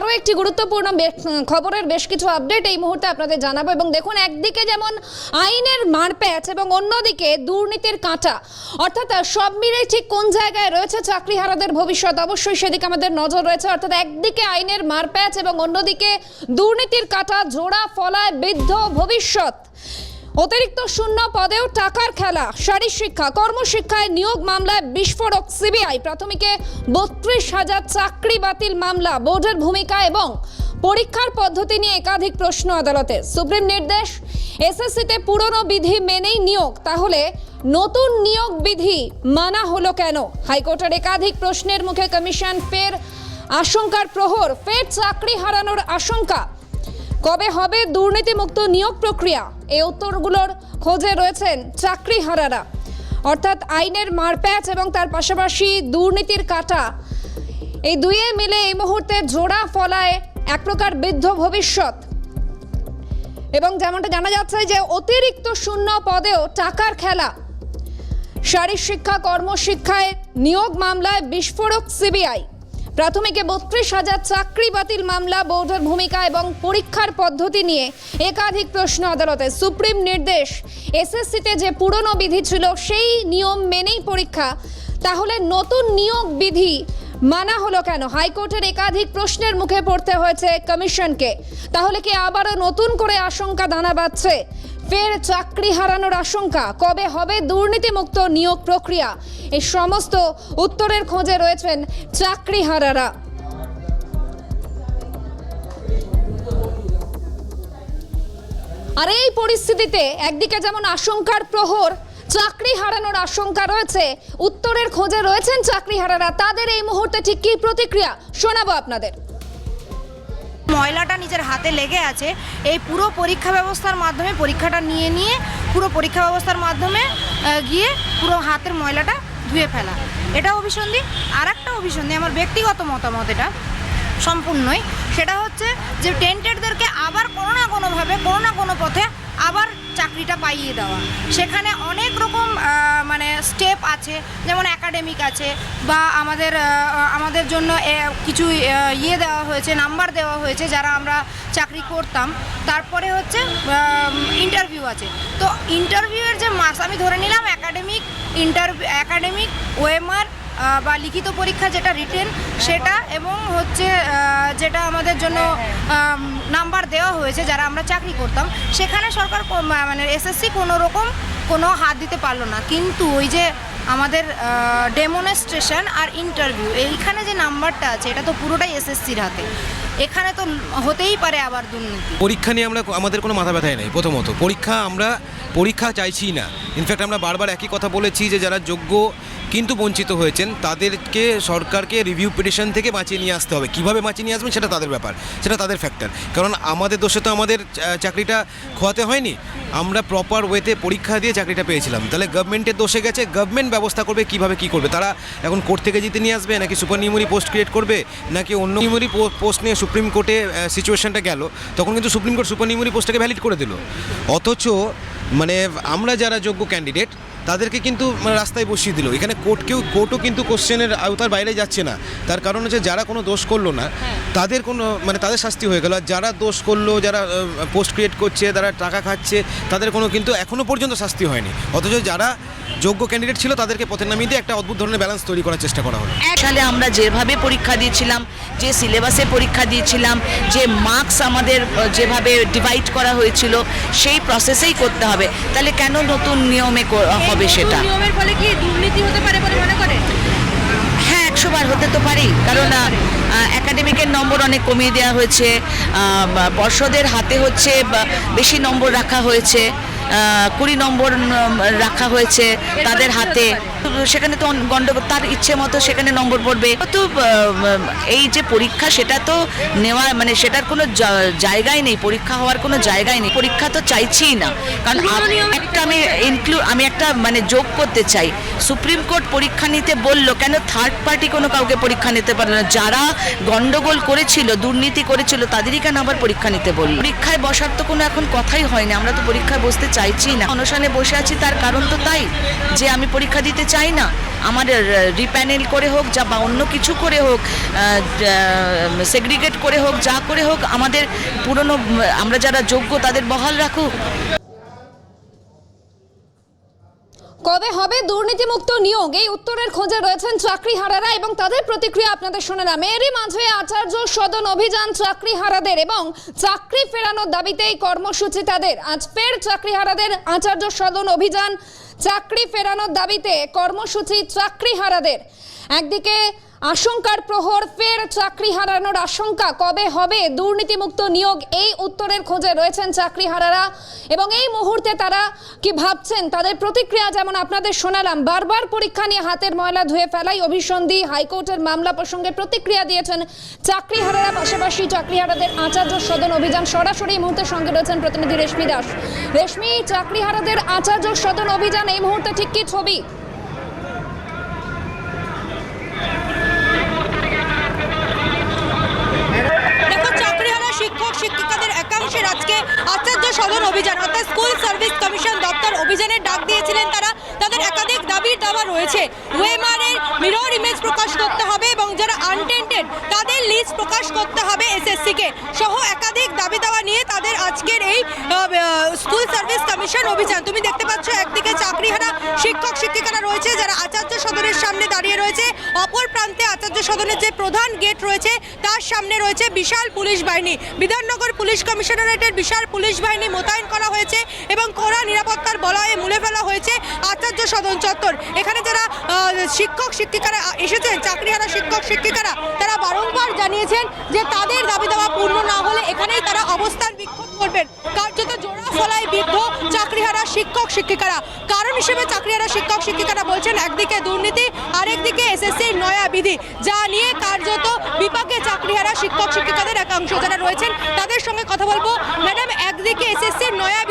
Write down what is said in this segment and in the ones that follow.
আরও একটি গুরুত্বপূর্ণ খবরের বেশ কিছু আপডেট এই মুহূর্তে আপনাদের জানাবো। এবং দেখুন, একদিকে যেমন আইনের মারপ্যাচ এবং অন্যদিকে দুর্নীতির কাঁটা, অর্থাৎ সব মিলে ঠিক কোন জায়গায় রয়েছে চাকরিহারাদের ভবিষ্যৎ, অবশ্যই সেদিকে আমাদের নজর রয়েছে। অর্থাৎ একদিকে আইনের মারপ্যাচ এবং অন্যদিকে দুর্নীতির কাঁটা, জোড়া ফলায় বৃদ্ধ ভবিষ্যৎ। অতিরিক্ত শূন্য পদেও টাকার খেলা, শারীরশিক্ষা কর্মশিক্ষায় নিয়োগ মামলায় বিস্ফোরক সিবিআই, প্রাথমিকে 32,000 চাকরি বাতিল মামলা, বোর্ডের ভূমিকা এবং পরীক্ষার পদ্ধতি নিয়ে একাধিক প্রশ্ন আদালতে। সুপ্রিম নির্দেশ, এসএসসিতে পুরনো বিধি মেনেই নিয়োগ, তাহলে নতুন নিয়োগ বিধি মানা হলো কেন? হাইকোর্টের একাধিক প্রশ্নের মুখে কমিশন, ফের আশঙ্কার প্রহর, ফের চাকরি হারানোর আশঙ্কা। কবে হবে দুর্নীতিমুক্ত নিয়োগ প্রক্রিয়া? এই উত্তরগুলোর খোঁজে রয়েছেন চাকরিহারারা। অর্থাৎ আইনের মারপ্যাচ এবং তার পাশাপাশি দুর্নীতির কাঁটা, এই দুয়ে মিলে এই মুহূর্তে জোড়া ফলায় এক প্রকার বৃদ্ধ ভবিষ্যৎ। এবং যেমনটা জানা যাচ্ছে যে অতিরিক্ত শূন্য পদেও টাকার খেলা, শারীরশিক্ষা কর্মশিক্ষায় নিয়োগ মামলায় বিস্ফোরক সিবিআই, প্রাথমিকে 32,000 চাকরি বাতিল মামলা, বোর্ডের ভূমিকা এবং পরীক্ষার পদ্ধতি নিয়ে একাধিক প্রশ্ন আদালতে। সুপ্রিম নির্দেশ, এসএসসিতে যে পুরনো বিধি ছিল সেই নিয়ম মেনেই পরীক্ষা, তাহলে নতুন নিয়োগ বিধি মানা হলো কেন? হাইকোর্টের একাধিক প্রশ্নের মুখে পড়তে হয়েছে কমিশনকে। তাহলে কি আবারও নতুন করে আশঙ্কা দানা বাঁধছে? ফের চাকরি হারানোর আশঙ্কা। কবে হবে দুর্নীতিমুক্ত নিয়োগ প্রক্রিয়া? এই সমস্ত উত্তরের খোঁজে রয়েছেন চাকরিহারারা। আর এই পরিস্থিতিতে একদিকে যেমন আশঙ্কার প্রহর, চাকরি হারানোর আশঙ্কা রয়েছে, উত্তরের খোঁজে রয়েছেন চাকরিহারারা। তাদের এই মুহূর্তে ঠিক কী প্রতিক্রিয়া শোনাবো আপনাদের। ময়লাটা নিজের হাতে লেগে আছে, এই পুরো পরীক্ষা ব্যবস্থার মাধ্যমে পরীক্ষাটা নিয়ে পুরো পরীক্ষা ব্যবস্থার মাধ্যমে গিয়ে পুরো হাতের ময়লাটা ধুয়ে ফেলা, এটা অভিসন্ধি। আর একটা অভিসন্ধি, আমার ব্যক্তিগত মতামত, এটা সম্পূর্ণই, সেটা হচ্ছে যে টেন্টেডদেরকে আবার কোনো না কোনোভাবে কোনো না কোনো পথে আবার চাকরিটা পাইয়ে দেওয়া। সেখানে অনেক রকম মানে স্টেপ আছে, যেমন একাডেমিক আছে, বা আমাদের জন্য কিছু দেওয়া হয়েছে, নাম্বার দেওয়া হয়েছে যারা আমরা চাকরি করতাম। তারপরে হচ্ছে ইন্টারভিউ আছে। তো ইন্টারভিউয়ের যে মার্কস, আমি ধরে নিলাম একাডেমিক ওএমআর বা লিখিত পরীক্ষা যেটা রিটেন সেটা, এবং হচ্ছে যেটা আমাদের জন্য নাম্বার দেওয়া হয়েছে যারা আমরা চাকরি করতাম, সেখানে সরকার মানে এসএসসি কোনো হাত দিতে পারলো না। কিন্তু ওই যে আমাদের ডেমনস্ট্রেশন আর ইন্টারভিউ, এইখানে যে নাম্বারটা আছে এটা তো পুরোটাই এসএসসির হাতে। এখানে তো হতেই পারে আবার দুর্নীতি। পরীক্ষা নিয়ে আমাদের কোনো মাথা ব্যথাই নেই। প্রথমত পরীক্ষা চাইছি না। ইনফ্যাক্ট আমরা বারবার একই কথা বলেছি যে যারা যোগ্য কিন্তু বঞ্চিত হয়েছেন তাদেরকে সরকারকে রিভিউ পিটিশন থেকে বাঁচিয়ে নিয়ে আসতে হবে। কীভাবে বাঁচিয়ে নিয়ে আসবেন সেটা তাদের ব্যাপার, সেটা তাদের ফ্যাক্টর। কারণ আমাদের দোষে তো আমাদের চাকরিটা খোয়াতে হয়নি, আমরা প্রপার ওয়েতে পরীক্ষা দিয়ে চাকরিটা পেয়েছিলাম। তাহলে গভর্নমেন্টের দোষে গেছে, গভর্নমেন্ট ব্যবস্থা করবে কীভাবে কী করবে। তারা এখন কোর্ট থেকে জিতে নিয়ে আসবে, নাকি সুপার নিউমারি পোস্ট ক্রিয়েট করবে, নাকি অন্য নিউমারি পোস্ট নিয়ে সুপ্রিম কোর্টে সিচুয়েশনটা গেল, তখন কিন্তু সুপ্রিম কোর্ট সুপার নিউমারি পোস্টটাকে ভ্যালিড করে দিল। অথচ মানে আমরা যারা যোগ্য ক্যান্ডিডেট তাদেরকে কিন্তু রাস্তায় বসিয়ে দিল। এখানে কোর্টও কিন্তু কোশ্চেনের আওতার বাইরে যাচ্ছে না। তার কারণ হচ্ছে যারা কোনো দোষ করলো না তাদের তাদের শাস্তি হয়ে গেল। আর যারা দোষ করলো, যারা পোস্ট ক্রিয়েট করছে, যারা টাকা খাচ্ছে, তাদের কিন্তু এখনও পর্যন্ত শাস্তি হয়নি। অথচ যারা যোগ্য ক্যান্ডিডেট ছিল তাদেরকে পথে নামিয়ে দিয়ে একটা অদ্ভুত ধরনের ব্যালেন্স তৈরি করার চেষ্টা করা হলো। সালে আমরা যেভাবে পরীক্ষা দিয়েছিলাম, যে সিলেবাসে পরীক্ষা দিয়েছিলাম, যে মার্কস আমাদের যেভাবে ডিভাইড করা হয়েছিল, সেই প্রসেসেই করতে হবে। তাহলে কেন নতুন নিয়মে হবে সেটা? নিয়মের ফলে কি দুর্নীতি হতে পারে বলে মনে করে? হ্যাঁ, 100 বার হতে তো পারেই। কারণ একাডেমিকের নম্বর অনেক কমিয়ে দেওয়া হয়েছে, পর্ষদের হাতে হচ্ছে বেশি নম্বর রাখা হয়েছে, 20 নম্বর রাখা হয়েছে তাদের হাতে। সেখানে তো গণ্ডগোল, তার ইচ্ছে মতো সেখানে নম্বর পড়বে। তো এই যে পরীক্ষা, সেটা তো নেওয়া মানে সেটার কোনো জায়গায় নেই, পরীক্ষা হওয়ার কোনো জায়গায় নেই। পরীক্ষা তো চাইছিই না। কারণ আমি একটা মানে যোগ করতে চাই, সুপ্রিম কোর্ট পরীক্ষা নিতে বললো কেন? থার্ড পার্টি কোনো কাউকে পরীক্ষা নিতে পারলো না। যারা গণ্ডগোল করেছিল, দুর্নীতি করেছিল, তাদেরই কেন আবার পরীক্ষা নিতে বললো? পরীক্ষায় বসার তো কোনো এখন কথাই হয়নি। আমরা তো পরীক্ষায় বসতে চাইছি না, অনশনে বসে আছি। তার কারণ তো তাই যে আমি পরীক্ষা দিতে চাই না আমাদের রিপ্যানেল করে হোক যা বা অন্য কিছু করে হোক, সেগ্রিগেট করে হোক, যা করে হোক, আমাদের পুরনো আমরা যারা যোগ্য তাদের বহাল রাখুক। কবে হবে দুর্নীতিমুক্ত নিয়োগ, এই উত্তরের খোঁজে রয়েছেন চাকরিহারারা এবং তাদের প্রতিক্রিয়া আপনাদের শোনালাম। এরই মাঝে আচার্য সদন অভিযান চাকরিহারাদের এবং চাকরি ফেরানোর দাবিতে এই কর্মসূচি তাদের। আজ ফের চাকরিহারাদের আচার্য সদন অভিযান চাকরি ফেরানোর দাবিতে কর্মসূচি চাকরিহারাদের। একদিকে আশঙ্কার প্রহর, ফের চাকরি হারানোর আশঙ্কা, কবে হবে দুর্নীতিমুক্ত নিয়োগ, এই উত্তরের খোঁজে রয়েছেন চাকরিহারারা এবং এই মুহূর্তে তারা কি ভাবছেন তাদের প্রতিক্রিয়া যেমন আপনাদের শোনালাম। বারবার পরীক্ষা নিয়ে হাতের ময়লা ধুয়ে ফেলাই অভিসন্ধি, হাইকোর্টের মামলা প্রসঙ্গে প্রতিক্রিয়া দিয়েছেন চাকরিহারারা। পাশাপাশি চাকরিহারাদের আচার্য সদন অভিযান সরাসরি এই মুহূর্তে সঙ্গে রয়েছেন প্রতিনিধি রেশমি দাস। রেশমি, চাকরিহারাদের আচার্য সদন অভিযান এই মুহূর্তে ঠিক কি ছবি? শিক্ষক শিক্ষিকাদের একাংশের আজকে আচার্য সদন অভিযান অর্থাৎ স্কুল সার্ভিস কমিশন দপ্তর অভিযানের ডাক দিয়েছিলেন তারা। তাদের একাধিক দাবির দাবা রয়েছে। ওএমআর-এর মিরর ইমেজ প্রকাশ করতে হবে এবং যারা আনটেন্টেড তাদের লিস্ট প্রকাশ করতে হবে এসএসসিকে সহ একাধিক দাবি দাওয়া নিয়ে তাদের আজকের এই স্কুল সার্ভিস কমিশন অভিযান। তুমি দেখতে পাচ্ছ একদিকে চাকরিহারা শিক্ষক শিক্ষিকারা রয়েছে যারা আচার্য সদনের সামনে দাঁড়িয়ে রয়েছে, অপর প্রান্তে আচার্য সদনের যে প্রধান গেট রয়েছে তার সামনে রয়েছে বিশাল পুলিশ বাহিনী। বিধাননগর পুলিশ কমিশনারেটের বিশাল পুলিশ বাহিনী মোতায়েন করা হয়েছে এবং কড়া নিরাপত্তার বলয়ে মুড়ে ফেলা হয়েছে আচার্য সদন চত্বর। এখানে যারা শিক্ষক শিক্ষিকারা এসেছেন, চাকরিহারা শিক্ষক শিক্ষিকারা, তারা বারংবার জানিয়েছেন যে তাদের দাবি দাওয়া পূর্ণ না হলে এখানেই তারা অবস্থান বিক্ষোভ করবেন। কার্যত জোড়া ফলায় বিদ্ধ চাকরিহারা শিক্ষক শিক্ষিকারা। কারণ হিসেবে চাকরিহারা শিক্ষক শিক্ষিকারা বলছেন একদিকে দুর্নীতি, আরেকদিকে এসএসসির নয়া বিধি, যা নিয়ে কার্যত বিপাকে চাকরিহারা শিক্ষক শিক্ষিকাদের একাংশ যারা রয়েছেন তাদের সঙ্গে কথা বলবো। ম্যাডাম, একদিকে এসএসসির নয়া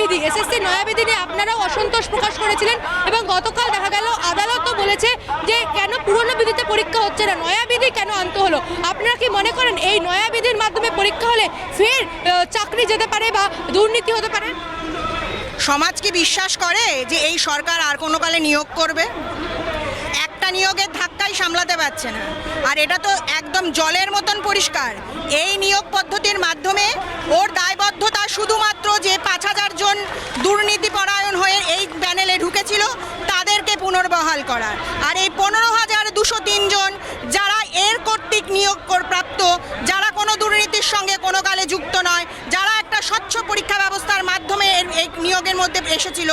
বিধি নিয়ে আপনারাও অসন্তোষ প্রকাশ করেছিলেন এবং গতকাল দেখা গেল আদালতও বলেছে যে কেন পুরনো বিধিতে পরীক্ষা হচ্ছে না, নয়া বিধি কেন আনতে হলো। আপনারা কি মনে করেন এই নয়া বিধির মাধ্যমে পরীক্ষা হলে ফের চাকরি যেতে পারে বা দুর্নীতি হতে পারে? সমাজ কি বিশ্বাস করে যে এই সরকার আর কোনো কালে নিয়োগ করবে? একটা নিয়োগের ধাক্কাই সামলাতে পারছে না। আর এটা তো একদম জলের মতন পরিষ্কার। এই নিয়োগ পদ্ধতির মাধ্যমে ওর দায়বদ্ধতা শুধুমাত্র যে ৫,০০০ জন দুর্নীতিপরায়ণ হয়ে এই প্যানেলে ঢুকেছিল তাদেরকে পুনর্বহাল করার। আর এই ১৫,২০৩ জন যারা এর কর্তৃক নিয়োগ প্রাপ্ত, যারা কোনো দুর্নীতির সঙ্গে কোনো কালে যুক্ত নয়, যারা একটা স্বচ্ছ পরীক্ষা ব্যবস্থার মাধ্যমে এই নিয়োগের মধ্যে এসেছিল,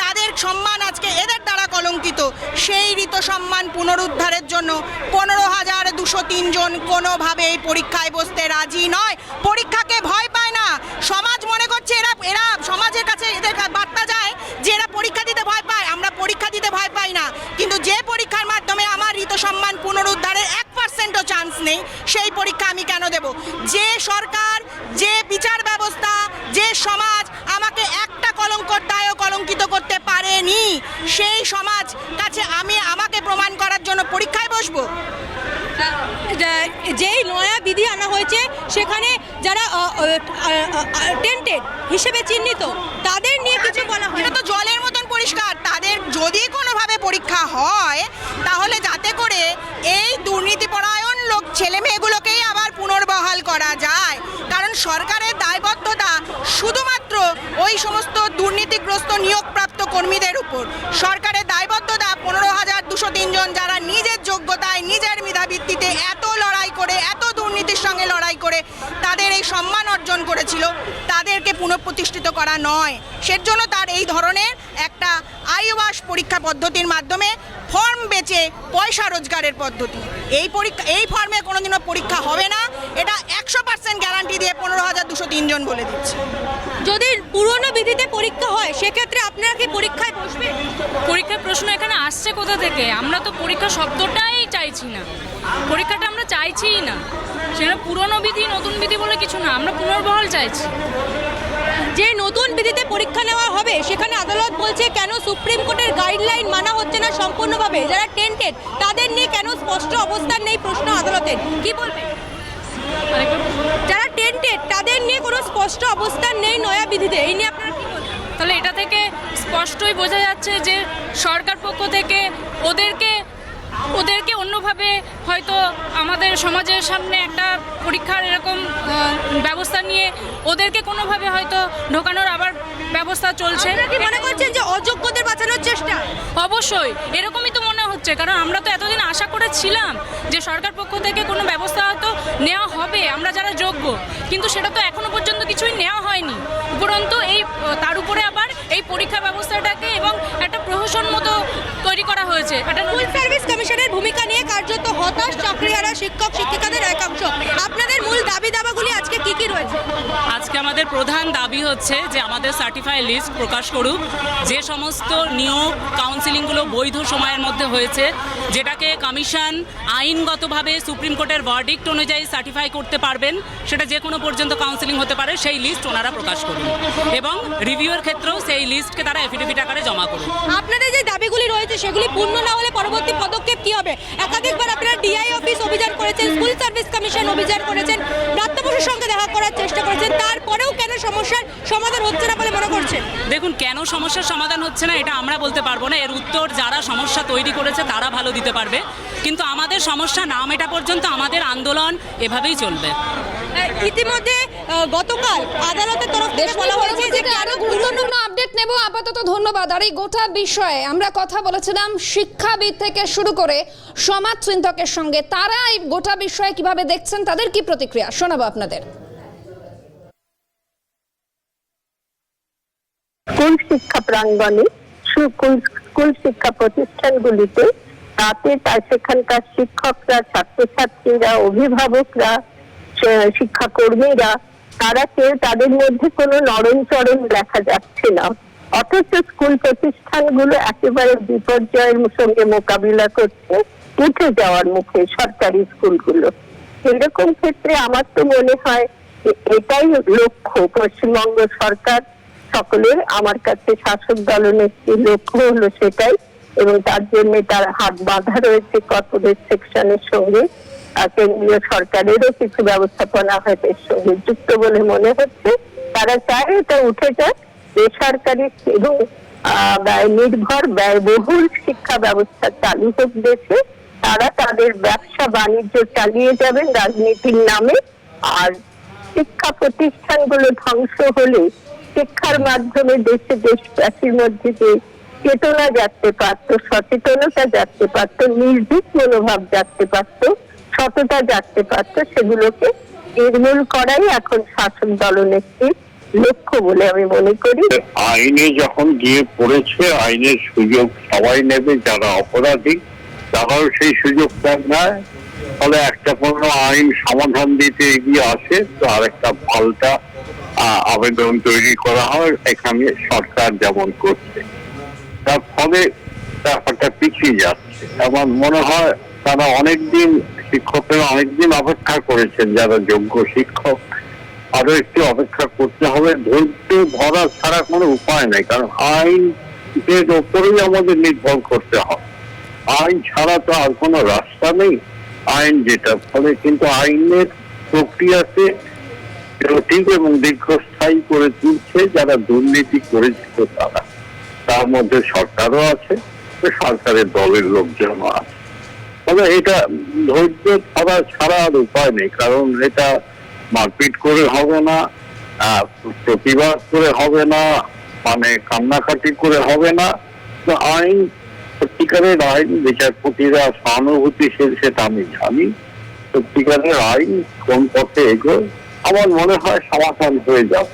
তাদের সম্মান আজকে এদের দ্বারা কলঙ্কিত। সেই ঋত সম্মান পুনরুদ্ধারের জন্য ১৫,২০৩ জন কোনোভাবে এই পরীক্ষায় বসতে রাজি নয়। পরীক্ষাকে ভয় পায় না। সমাজ মনে করছে এরা সমাজের কাছে এদের বার্তা যায় যে এরা পরীক্ষা দিতে ভয় পায়। আমরা পরীক্ষা দিতে ভয় পাই না, কিন্তু যে পরীক্ষার মাধ্যমে আমার ঋত সম্মান পুনরুদ্ধারের 1%ও চান্স নেই, সেই পরীক্ষা আমি কেন দেব? যে সরকার, যে বিচার ব্যবস্থা, যে সমাজ আমাকে একটা কলঙ্কর দায়ও কলঙ্কিত করতে পারেনি, সেই সমাজ কাছে আমাকে প্রমাণ করার জন্য পরীক্ষায় বসবো? যেই নয়া বিধি আনা হয়েছে সেখানে যারা টেন্টেড হিসেবে চিহ্নিত তাদের নিয়ে কিছু বলা হয়? এটা তো জলের মতন পরিষ্কার। তাদের যদি কোনোভাবে পরীক্ষা হয় তাহলে যাতে করে এই দুর্নীতিপরায়ণ ছেলে মেয়েগুলোকেই আবার পুনর্বহাল করা যায়। কারণ সরকারের দায়বদ্ধতা শুধুমাত্র ওই সমস্ত দুর্নীতিগ্রস্ত নিয়োগপ্রাপ্ত কর্মীদের উপর। সরকারের দায়বদ্ধতা ১৫,২০৩ জন যারা নিজের যোগ্যতায়, নিজের মেধাভিত্তিতে এত লড়াই করে, এত দুর্নীতির সঙ্গে লড়াই করে তাদের এই সম্মান অর্জন করেছিল, তাদেরকে পুনঃপ্রতিষ্ঠিত করা নয়। সেজন্য তার এই ধরনের একটা আইওয়াস পরীক্ষা পদ্ধতির মাধ্যমে ফর্ম বেচে পয়সা রোজগারের পদ্ধতি। এই ফর্মে কোনোদিনও পরীক্ষা হবে না, এটা 100% গ্যারান্টি দিয়ে ১৫,২০৩ জন বলে দিচ্ছে। যদি পুরনো বিধিতে পরীক্ষা হয় সেক্ষেত্রে আপনারা কি পরীক্ষায় বসবেন? পরীক্ষার প্রশ্ন এখানে আসছে কোথা থেকে? আমরা তো পরীক্ষা শব্দটাই চাইছি না, পরীক্ষাটা আমরা চাইছিই না। সেটা পুরনো বিধি নতুন বিধি বলে কিছু না, আমরা পুনর্বহাল চাইছি। যে নতুন বিধিতে পরীক্ষা নেওয়া হবে সেখানে আদালত বলছে কেন সুপ্রিম কোর্টের গাইডলাইন মানা হচ্ছে না সম্পূর্ণভাবে, যারা টেন্টেড তাদের নিয়ে কেন স্পষ্ট অবস্থান নেই, প্রশ্ন আদালতের। কি বলবেন? যারা টেন্টেড তাদের নিয়ে কোনো স্পষ্ট অবস্থান নেই নয়া বিধিতে, এই নিয়ে আপনারা কি বলবেন? তাহলে এটা থেকে স্পষ্টই বোঝা যাচ্ছে যে সরকার পক্ষ থেকে ওদেরকে অন্যভাবে হয়তো আমাদের সমাজের সামনে একটা পরীক্ষার এরকম ব্যবস্থা নিয়ে ওদেরকে কোনোভাবে হয়তো ঢোকানোর আবার ব্যবস্থা চলছে। কি মনে করছেন যে অযোগ্যদের বাঁচানোর চেষ্টা? অবশ্যই এরকমই তো মনে হচ্ছে, কারণ আমরা তো এতদিন আশা করেছিলাম যে সরকার পক্ষ থেকে কোনো ব্যবস্থা হয়তো নেওয়া হবে আমরা যারা যোগ্য, কিন্তু সেটা তো এখনো পর্যন্ত কিছুই নেওয়া হয়নি। উপরন্তু তার উপরে আবার এই পরীক্ষা ব্যবস্থাটাকে এবং একটা প্রহসন মতো তৈরি করা হয়েছে। স্কুল সার্ভিস কমিশনের ভূমিকা নিয়ে কার্যত হতাশ চাকরিহারা শিক্ষক শিক্ষিকাদের একাংশ। আপনাদের মূল দাবি দাবাগুলি আজকে কি কি রয়েছে? আজকে আমাদের প্রধান দাবি হচ্ছে যে আমাদের সার্টিফাই লিস্ট প্রকাশ করুক, যে সমস্ত নিয়োগ কাউন্সিলিংগুলো বৈধ সময়ের মধ্যে হয়েছে, যেটাকে কমিশন আইনগতভাবে সুপ্রিম কোর্টের ভার্ডিক্ট অনুযায়ী সার্টিফাই করতে পারবেন, সেটা যে কোনো পর্যন্ত কাউন্সিলিং হতে পারে, সেই লিস্ট ওনারা প্রকাশ করুন এবং রিভিউয়ের ক্ষেত্রেও সেই লিস্টকে তারা এফিডেভিট আকারে জমা করুন। আপনাদের যে দাবিগুলি রয়েছে সেগুলি পূর্ণ না হলে পরবর্তী পদক্ষেপ কি হবে? একাধিকবার আপনারা ডিআই অফিস অভিযান করেছেন, স্কুল সার্ভিস কমিশন অভিযান করেছেন, প্রাপ্তবয়স্কের সঙ্গে দেখা করার চেষ্টা করেছেন, তারপরেও কেন সমস্যার সমাধান হচ্ছে না বলে মনে করছেন? দেখুন, কেন সমস্যার সমাধান হচ্ছে না এটা আমরা বলতে পারবো না, এর উত্তর যারা সমস্যা তৈরি করেছে তারা ভালো দিতে পারবে, কিন্তু আমাদের সমস্যা না মেটা পর্যন্ত আমাদের আন্দোলন এভাবেই চলবে। ইতিমধ্যে গতকাল আদালতের তরফ থেকে বলা হয়েছে যে আরো গুরুত্বপূর্ণ আপডেট নেব। আপাতত ধন্যবাদ। আর এই গোটা বিষয়ে আমরা কথা বলেছিলাম শিক্ষাবিদ থেকে শুরু করে সমাজ চিন্তকের সঙ্গে, তারা এই গোটা বিষয়ে কিভাবে দেখছেন, তাদের কি প্রতিক্রিয়া শোনাবো আপনাদের। স্কুল শিক্ষা প্রাঙ্গণে, স্কুল শিক্ষা প্রতিষ্ঠানগুলিতে, তাতে সেখানকার শিক্ষকরা, ছাত্রছাত্রীরা, অভিভাবকরা, শিক্ষাকর্মীরা, তারা কেউ তাদের মধ্যে কোনো নরম-চরম দেখা যাচ্ছে না। অথচ স্কুল প্রতিষ্ঠানগুলো একেবারে বিপর্যয়ের সঙ্গে মোকাবিলা করছে, উঠে যাওয়ার মুখে সরকারি স্কুলগুলো। এরকম ক্ষেত্রে আমার তো মনে হয় এটাই লক্ষ্য পশ্চিমবঙ্গ সরকার সকলের, আমার কাছে শাসক দলনেত্রীর লক্ষ্য হলো সেটাই, এবং তার জন্য তার হাত বাঁধা রয়েছে কর্পোরেট সেকশনের সঙ্গে। কেন্দ্রীয় সরকারেরও কিছু ব্যবস্থাপনা হয়তো এর সঙ্গে যুক্ত বলে মনে হচ্ছে। তারা চায় এটা উঠে যায়, বেসরকারি এবং ব্যয় নির্ভর ব্যয়বহুল শিক্ষা ব্যবস্থা চালু হোক দেশে। তারা তাদের ব্যবসা বাণিজ্য চালিয়ে যাবেন রাজনীতির নামে। আর শিক্ষা প্রতিষ্ঠানগুলো ধ্বংস হলে শিক্ষার মাধ্যমে দেশবাসীর মধ্যে যে চেতনা জাগতে পারত, সচেতনতা জাগতে পারত, নির্ভীক মনোভাব জাগতে পারত, সততা জাগতে পারত, সেগুলোকে নির্মূল করাই এখন শাসক দলনেত্রীর লক্ষ্য বলে আমি মনে করি। আইনে যখন গিয়ে পড়েছে, আইনের সুযোগ সবাই নেবে, যারা অপরাধী তারাও সেই সুযোগটা নেয়, ফলে একটা কোনো আইন সমাধান দিতে এগিয়ে আসে তো আরেকটা পাল্টা আবেদন তৈরি করা হয়, এখানে সরকার যেমন করছে, তার ফলে ব্যাপারটা পিছিয়ে যাচ্ছে। আমার মনে হয় তারা অনেকদিন, শিক্ষকরা অনেকদিন অপেক্ষা করেছেন, যারা যোগ্য শিক্ষক আরো একটু অপেক্ষা করতে হবে। ধৈর্য ধরা ছাড়া কোনো উপায় নেই, কারণ আইনের ওপরেই আমাদের নির্ভর করতে হবে। আইন ছাড়া তো আর কোনো রাস্তা নেই, আইন যেটা, ফলে কিন্তু আইনের প্রক্রিয়াতে জটিল এবং দীর্ঘস্থায়ী করে তুলছে যারা দুর্নীতি করেছিল তারা, তার মধ্যে সরকারও আছে, সরকারের দলের লোকজনও আছে। ফলে এটা ধৈর্য ধরা ছাড়া আর উপায় নেই, কারণ এটা মারপিট করে হবে না, প্রতিবাদ করে হবে না, মানে কান্নাকাটি করে হবে না। তো আইন, সত্যিকারের আইন, বিচারপতিরা সহানুভূতিশীল সেটা আমি জানি, সত্যিকারের আইন কোন পথে এগোয় আমার মনে হয় সমাধান হয়ে যাবে।